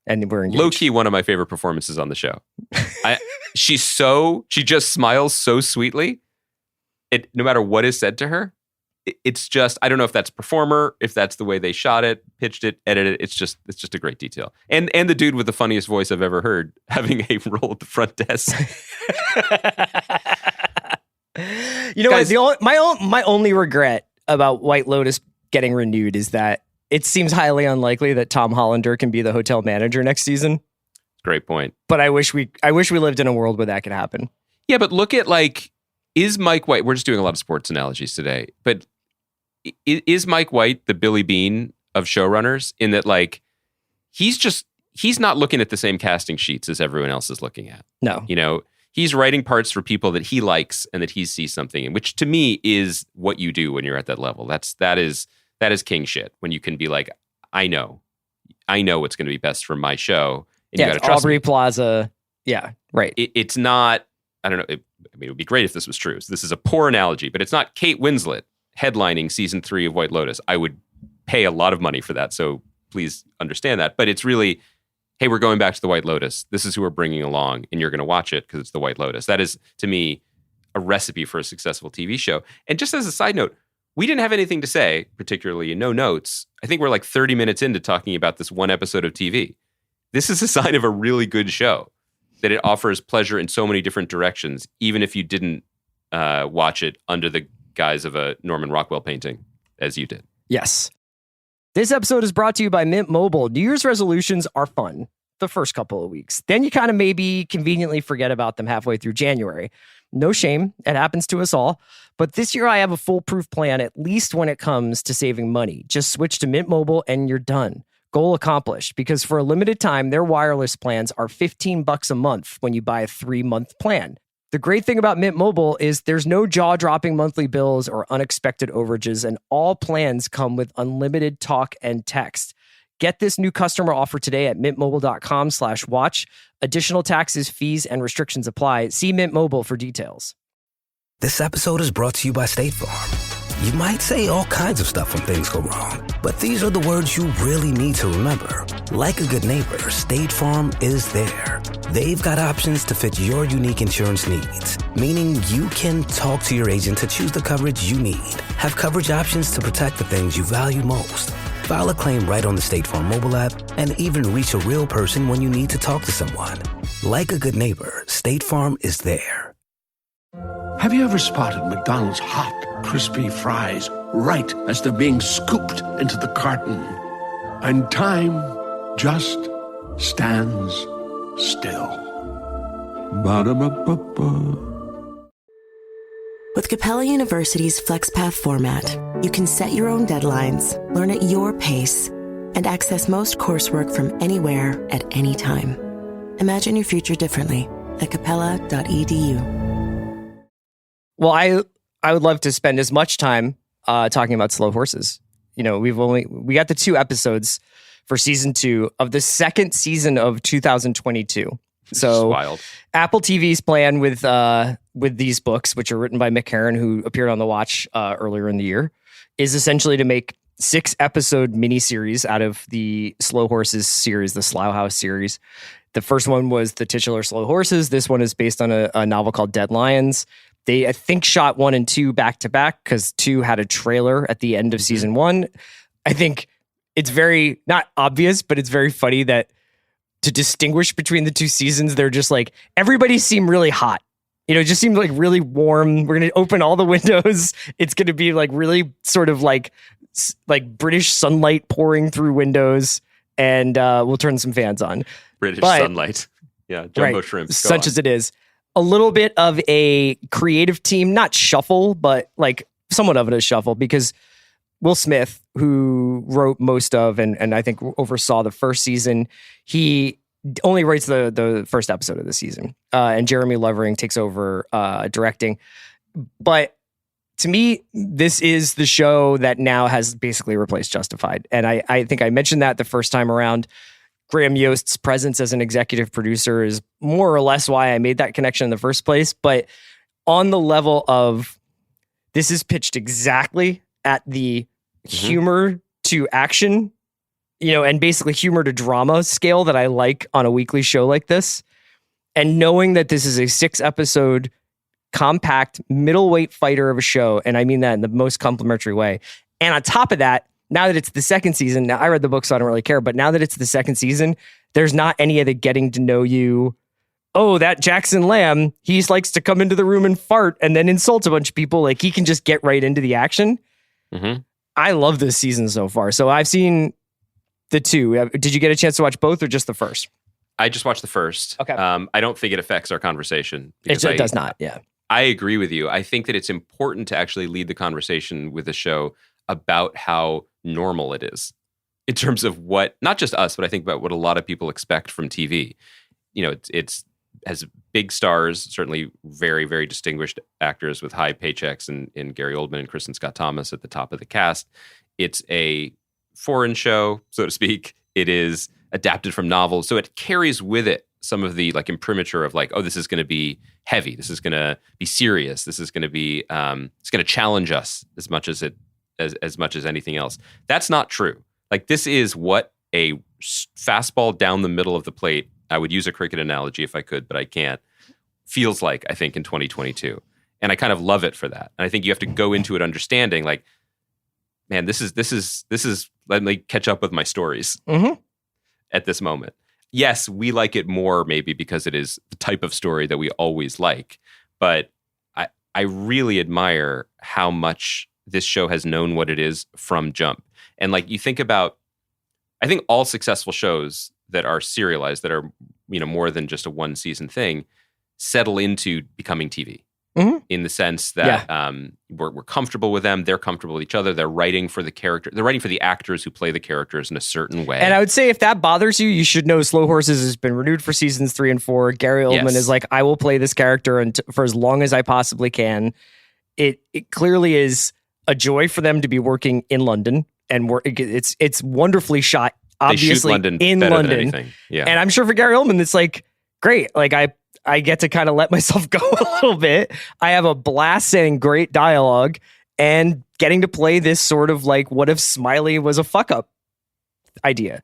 And we're engaged. Low key, one of my favorite performances on the show. She just smiles so sweetly. No matter what is said to her, it's just, I don't know if that's performer, if that's the way they shot it, pitched it, edited it. It's just a great detail. And the dude with the funniest voice I've ever heard having a role at the front desk. You know, guys, my only regret about White Lotus getting renewed is that it seems highly unlikely that Tom Hollander can be the hotel manager next season. Great point. But I wish we lived in a world where that could happen. Yeah, but look at is Mike White? We're just doing a lot of sports analogies today, but is Mike White the Billy Bean of showrunners in that he's not looking at the same casting sheets as everyone else is looking at. No, you know. He's writing parts for people that he likes and that he sees something in, which to me is what you do when you're at that level. That is king shit. When you can be like, I know what's going to be best for my show, and you got to trust Aubrey me. Plaza. Yeah, right. It's not. I don't know. It would be great if this was true. So this is a poor analogy, but it's not Kate Winslet headlining season 3 of White Lotus. I would pay a lot of money for that. So please understand that. But it's really, hey, we're going back to the White Lotus. This is who we're bringing along, and you're going to watch it because it's the White Lotus. That is, to me, a recipe for a successful TV show. And just as a side note, we didn't have anything to say, particularly in no notes. I think we're like 30 minutes into talking about this one episode of TV. This is a sign of a really good show, that it offers pleasure in so many different directions, even if you didn't watch it under the guise of a Norman Rockwell painting, as you did. Yes. This episode is brought to you by Mint Mobile. New Year's resolutions are fun the first couple of weeks. Then you kind of maybe conveniently forget about them halfway through January. No shame. It happens to us all. But this year I have a foolproof plan, at least when it comes to saving money. Just switch to Mint Mobile and you're done. Goal accomplished, because for a limited time, their wireless plans are $15 a month when you buy a 3-month plan. The great thing about Mint Mobile is there's no jaw-dropping monthly bills or unexpected overages, and all plans come with unlimited talk and text. Get this new customer offer today at mintmobile.com/watch. Additional taxes, fees, and restrictions apply. See Mint Mobile for details. This episode is brought to you by State Farm. You might say all kinds of stuff when things go wrong, but these are the words you really need to remember. Like a good neighbor, State Farm is there. They've got options to fit your unique insurance needs, meaning you can talk to your agent to choose the coverage you need. Have coverage options to protect the things you value most. File a claim right on the State Farm mobile app and even reach a real person when you need to talk to someone. Like a good neighbor, State Farm is there. Have you ever spotted McDonald's hot, crispy fries right as they're being scooped into the carton? And time just stands still. Ba-da-ba-ba-ba. With Capella University's FlexPath format, you can set your own deadlines, learn at your pace, and access most coursework from anywhere at any time. Imagine your future differently at capella.edu. Well, I would love to spend as much time talking about Slow Horses. You know, we got the 2 episodes for season 2 of the second season of 2022. So wild. Apple TV's plan with these books, which are written by Mick Herron, who appeared on The Watch earlier in the year, is essentially to make 6-episode miniseries out of the Slow Horses series, the Slough House series. The first one was the titular Slow Horses. This one is based on a novel called Dead Lions. They, I think, shot 1 and 2 back to back because 2 had a trailer at the end of season 1. I think it's very, not obvious, but it's very funny that to distinguish between the 2 seasons, they're just like, everybody seemed really hot. You know, it just seemed like really warm. We're going to open all the windows. It's going to be like really sort of like British sunlight pouring through windows, and we'll turn some fans on. British sunlight. Yeah, jumbo shrimp. Such as it is. A little bit of a creative team, not shuffle, but like somewhat of it a shuffle, because Will Smith, who wrote most of and I think oversaw the first season, he only writes the first episode of the season. And Jeremy Lovering takes over directing. But to me, this is the show that now has basically replaced Justified. And I think I mentioned that the first time around. Graham Yost's presence as an executive producer is more or less why I made that connection in the first place. But on the level of, this is pitched exactly at the humor to action, you know, and basically humor to drama scale that I like on a weekly show like this. And knowing that this is a 6-episode compact middleweight fighter of a show, and I mean that in the most complimentary way. And on top of that, now that it's the second season, now I read the book, so I don't really care, but now that it's the second season, there's not any of the getting to know you. Oh, that Jackson Lamb, he likes to come into the room and fart and then insult a bunch of people. Like, he can just get right into the action. Mm-hmm. I love this season so far. So I've seen the 2. Did you get a chance to watch both or just the first? I just watched the first. Okay. I don't think it affects our conversation. It does not, yeah. I agree with you. I think that it's important to actually lead the conversation with the show about how normal it is in terms of what, not just us, but I think about what a lot of people expect from TV. You know, it's has big stars, certainly very, very distinguished actors with high paychecks, and Gary Oldman and Kristen Scott Thomas at the top of the cast. It's a foreign show, so to speak. It is adapted from novels, so it carries with it some of the like imprimatur of like, oh, this is going to be heavy, this is going to be serious, this is going to be it's going to challenge us as much as anything else. That's not true. Like, this is what a fastball down the middle of the plate, I would use a cricket analogy if I could, but I can't, feels like, I think, in 2022. And I kind of love it for that. And I think you have to go into it understanding like, man, this is let me catch up with my stories at this moment. Yes, we like it more maybe because it is the type of story that we always like, but I really admire how much this show has known what it is from jump. And like, you think about, I think all successful shows that are serialized, that are, you know, more than just a 1-season thing, settle into becoming TV in the sense that we're comfortable with them. They're comfortable with each other. They're writing for the character. They're writing for the actors who play the characters in a certain way. And I would say if that bothers you, you should know Slow Horses has been renewed for seasons 3 and 4. Gary Oldman is like, I will play this character for as long as I possibly can. It clearly is a joy for them to be working in London, and it's wonderfully shot. Obviously, in London. Yeah. And I'm sure for Gary Oldman, it's like great. Like I get to kind of let myself go a little bit. I have a blast saying great dialogue and getting to play this sort of like, what if Smiley was a fuck up idea?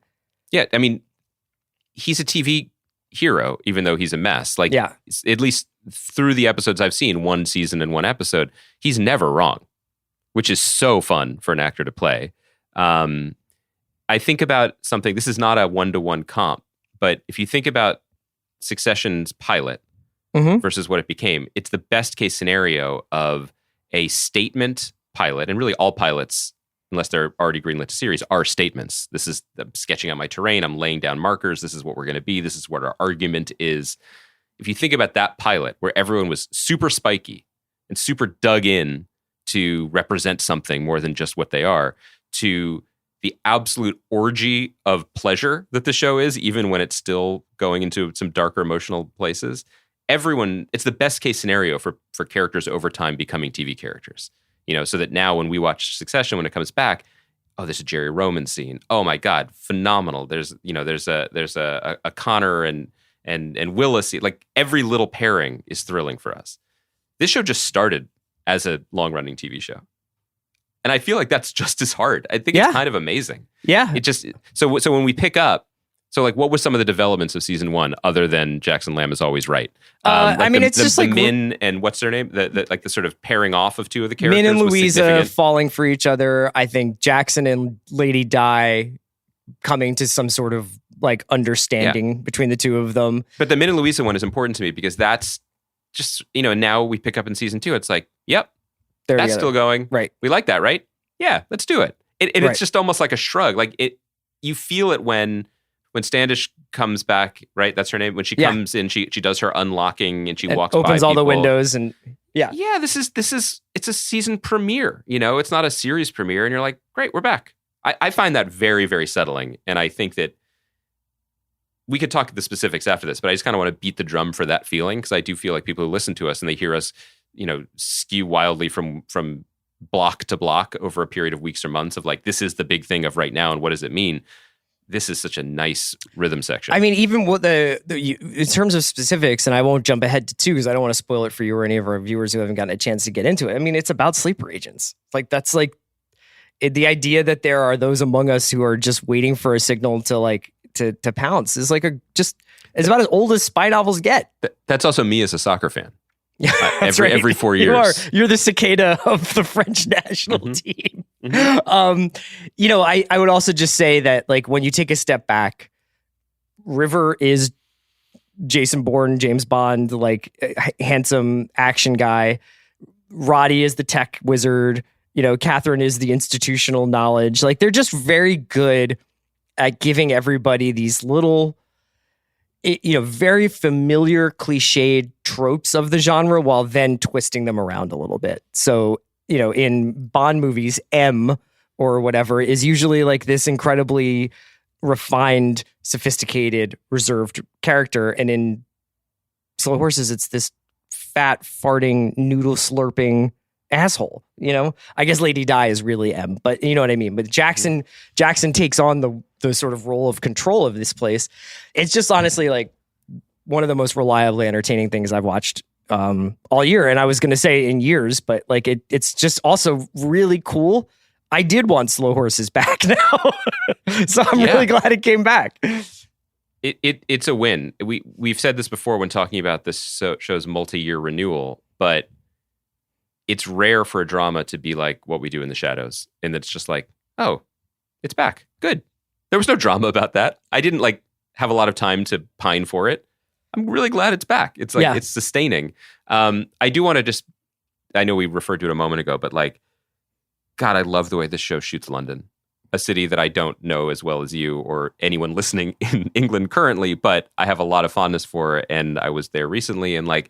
Yeah. I mean, he's a TV hero, even though he's a mess. Like, yeah. At least through the episodes I've seen, one season and one episode, he's never wrong, which is so fun for an actor to play. I think about something, this is not a one-to-one comp, but if you think about Succession's pilot versus what it became, it's the best case scenario of a statement pilot, and really all pilots, unless they're already greenlit to series, are statements. This is I'm sketching out my terrain, I'm laying down markers, this is what we're going to be, this is what our argument is. If you think about that pilot where everyone was super spiky and super dug in to represent something more than just what they are, to the absolute orgy of pleasure that the show is, even when it's still going into some darker emotional places. Everyone, it's the best case scenario for characters over time becoming TV characters. You know, so that now when we watch Succession, when it comes back, oh, there's a Jerry Roman scene. Oh my God, phenomenal. There's a Connor and Willis. Like every little pairing is thrilling for us. This show just started as a long-running TV show. And I feel like that's just as hard. I think it's kind of amazing. Yeah. It just so when we pick up, so like what was some of the developments of season one other than Jackson Lamb is always right? Like I mean, it's just the like Min and what's their name? The like the sort of pairing off of two of the characters. Min and Louisa falling for each other. I think Jackson and Lady Di coming to some sort of like understanding between the two of them. But the Min and Louisa one is important to me because that's just, you know, now we pick up in season two. It's like, yep. They're That's together. still going. Right. We like that, right? Yeah, let's do it. It's just almost like a shrug. Like you feel it when Standish comes back, right? That's her name. When she comes in, she does her unlocking and she walks opens by all the people. windows and yeah. This is it's a season premiere. You know, it's not a series premiere, and you're like, great, we're back. I find that very, very settling, and I think that we could talk the specifics after this, but I just kind of want to beat the drum for that feeling because I do feel like people who listen to us and they hear us, you know, skew wildly from block to block over a period of weeks or months of like, this is the big thing of right now and what does it mean? This is such a nice rhythm section. I mean, even what in terms of specifics, and I won't jump ahead to two because I don't want to spoil it for you or any of our viewers who haven't gotten a chance to get into it. I mean, it's about sleeper agents. Like that's like the idea that there are those among us who are just waiting for a signal to like to pounce is like it's about as old as spy novels get. That's also me as a soccer fan. Yeah, every 4 years. You're the cicada of the French national team. You know, I would also just say that like when you take a step back, River is Jason Bourne, James Bond, like handsome action guy. Roddy is the tech wizard. You know, Catherine is the institutional knowledge. Like they're just very good at giving everybody these little, you know, very familiar cliched tropes of the genre while then twisting them around a little bit. So, you know, in Bond movies, M or whatever is usually like this incredibly refined, sophisticated, reserved character. And in Slow Horses, it's this fat, farting, noodle slurping asshole. You know, I guess Lady Di is really M, but you know what I mean? But Jackson takes on the sort of role of control of this place. It's just honestly like one of the most reliably entertaining things I've watched all year. And I was going to say in years, but like it's just also really cool. I did want Slow Horses back now. So I'm really glad it came back. It's a win. We've said this before when talking about this show's multi-year renewal, but it's rare for a drama to be like What We Do in the Shadows. And it's just like, oh, it's back. Good. There was no drama about that. I didn't like have a lot of time to pine for it. I'm really glad it's back. It's like, it's sustaining. I do want to just, I know we referred to it a moment ago, but like, God, I love the way this show shoots London, a city that I don't know as well as you or anyone listening in England currently, but I have a lot of fondness for, and I was there recently, and like,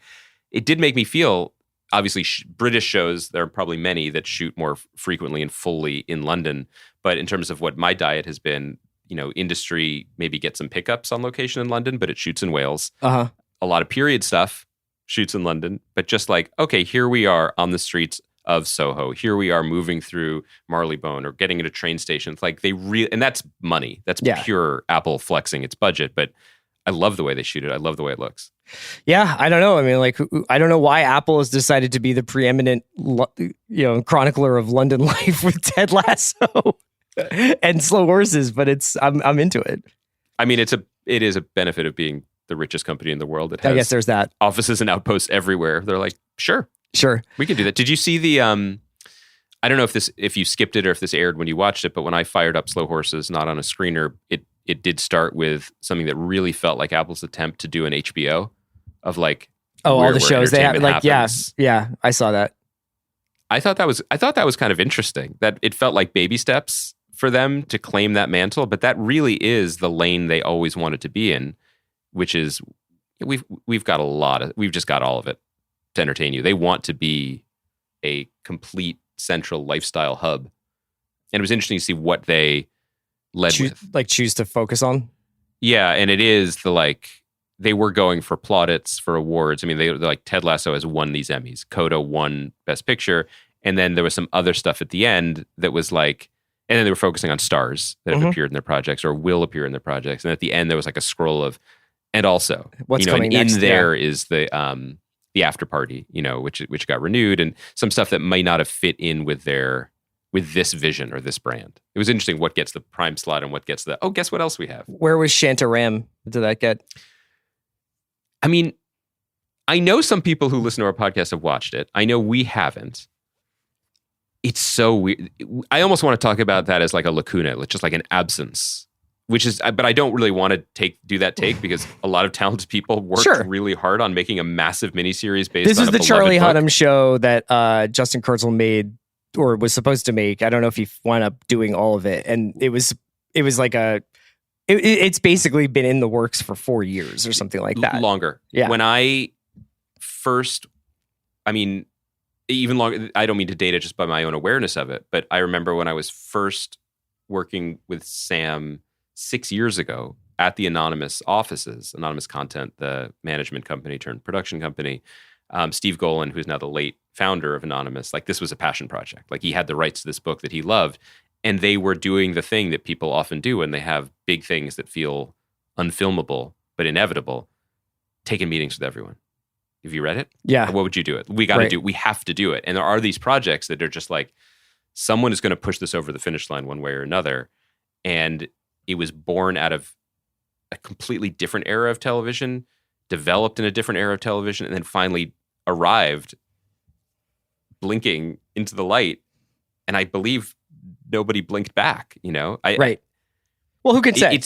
it did make me feel, obviously British shows, there are probably many that shoot more frequently and fully in London, but in terms of what my diet has been, you know, industry maybe gets some pickups on location in London, but it shoots in Wales. A lot of period stuff shoots in London, but just like, okay, here we are on the streets of Soho. Here we are moving through Marylebone or getting into train stations. Like and that's money. That's pure Apple flexing its budget. But I love the way they shoot it. I love the way it looks. Yeah, I don't know. I mean, like, I don't know why Apple has decided to be the preeminent, chronicler of London life with Ted Lasso and Slow Horses, but I'm into it. I mean, it is a benefit of being the richest company in the world. It has I guess there's that. Offices and outposts everywhere. They're like, sure, we can do that. Did you see the? I don't know if you skipped it or if this aired when you watched it, but when I fired up Slow Horses, not on a screener, it did start with something that really felt like Apple's attempt to do an HBO of like all the shows they have. Like yeah, I saw that. I thought that was kind of interesting. That it felt like baby steps for them to claim that mantle, but that really is the lane they always wanted to be in, which is we've got we've just got all of it to entertain you. They want to be a complete central lifestyle hub, and it was interesting to see what they choose to focus on. Yeah, and it is they were going for plaudits for awards. I mean, they're like Ted Lasso has won these Emmys. Coda won Best Picture, and then there was some other stuff at the end that was like, and then they were focusing on stars that have appeared in their projects or will appear in their projects. And at the end, there was like a scroll of, and also what's coming next, in there is the after party, which got renewed, and some stuff that might not have fit in with this vision or this brand. It was interesting what gets the prime slot and what gets guess what else we have? Where was Shantaram? Did that get? I mean, I know some people who listen to our podcast have watched it. I know we haven't. It's so weird. I almost want to talk about that as like a lacuna, just like an absence, but I don't really want to do that take because a lot of talented people worked really hard on making a massive miniseries based on This is the Charlie book. Hunnam show that Justin Kurzel made or was supposed to make. I don't know if he wound up doing all of it. And it was like it's basically been in the works for 4 years or something like that. Longer. Yeah. When I first, even longer, I don't mean to date it just by my own awareness of it, but I remember when I was first working with Sam 6 years ago at the Anonymous offices, Anonymous Content, the management company turned production company, Steve Golan, who's now the late founder of Anonymous, like this was a passion project. Like he had the rights to this book that he loved. And they were doing the thing that people often do when they have big things that feel unfilmable, but inevitable, taking meetings with everyone. Have you read it? Yeah. What would you do it? We have to do it. And there are these projects that are just like, someone is going to push this over the finish line one way or another. And it was born out of a completely different era of television, developed in a different era of television, and then finally arrived blinking into the light. And I believe nobody blinked back, Right. Well, who could say?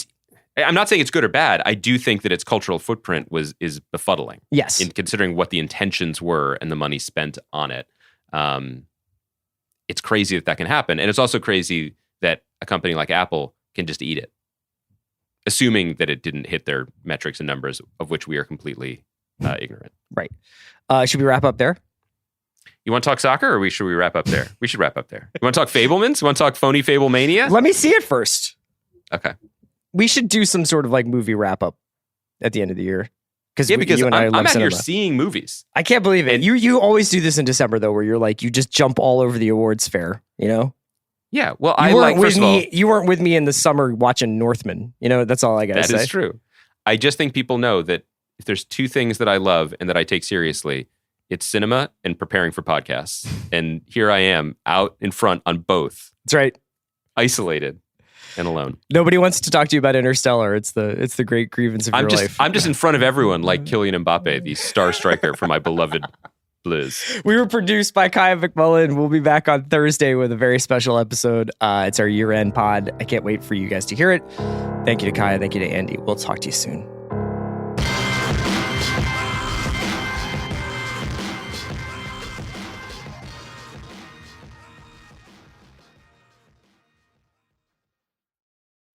I'm not saying it's good or bad. I do think that its cultural footprint is befuddling. Yes. In considering what the intentions were and the money spent on it. It's crazy that can happen. And it's also crazy that a company like Apple can just eat it, assuming that it didn't hit their metrics and numbers, of which we are completely ignorant. Right. Should we wrap up there? You want to talk soccer or should we wrap up there? We should wrap up there. You want to talk Fablemans? You want to talk phony Fablemania? Let me see it first. Okay. We should do some sort of like movie wrap up at the end of the year. Because I'm out here seeing movies. I can't believe it. And you always do this in December though, where you're like, you just jump all over the awards fair, Yeah. Well, you weren't with me in the summer watching Northman. That's all I got to say. That is true. I just think people know that if there's two things that I love and that I take seriously, it's cinema and preparing for podcasts. And here I am out in front on both. That's right. Isolated and alone. Nobody wants to talk to you about Interstellar. It's the great grievance of your life. I'm just in front of everyone like Kylian Mbappe, the star striker for my beloved Blues. We were produced by Kaya McMullen. We'll be back on Thursday with a very special episode. It's our year-end pod. I can't wait for you guys to hear it. Thank you to Kaya. Thank you to Andy. We'll talk to you soon.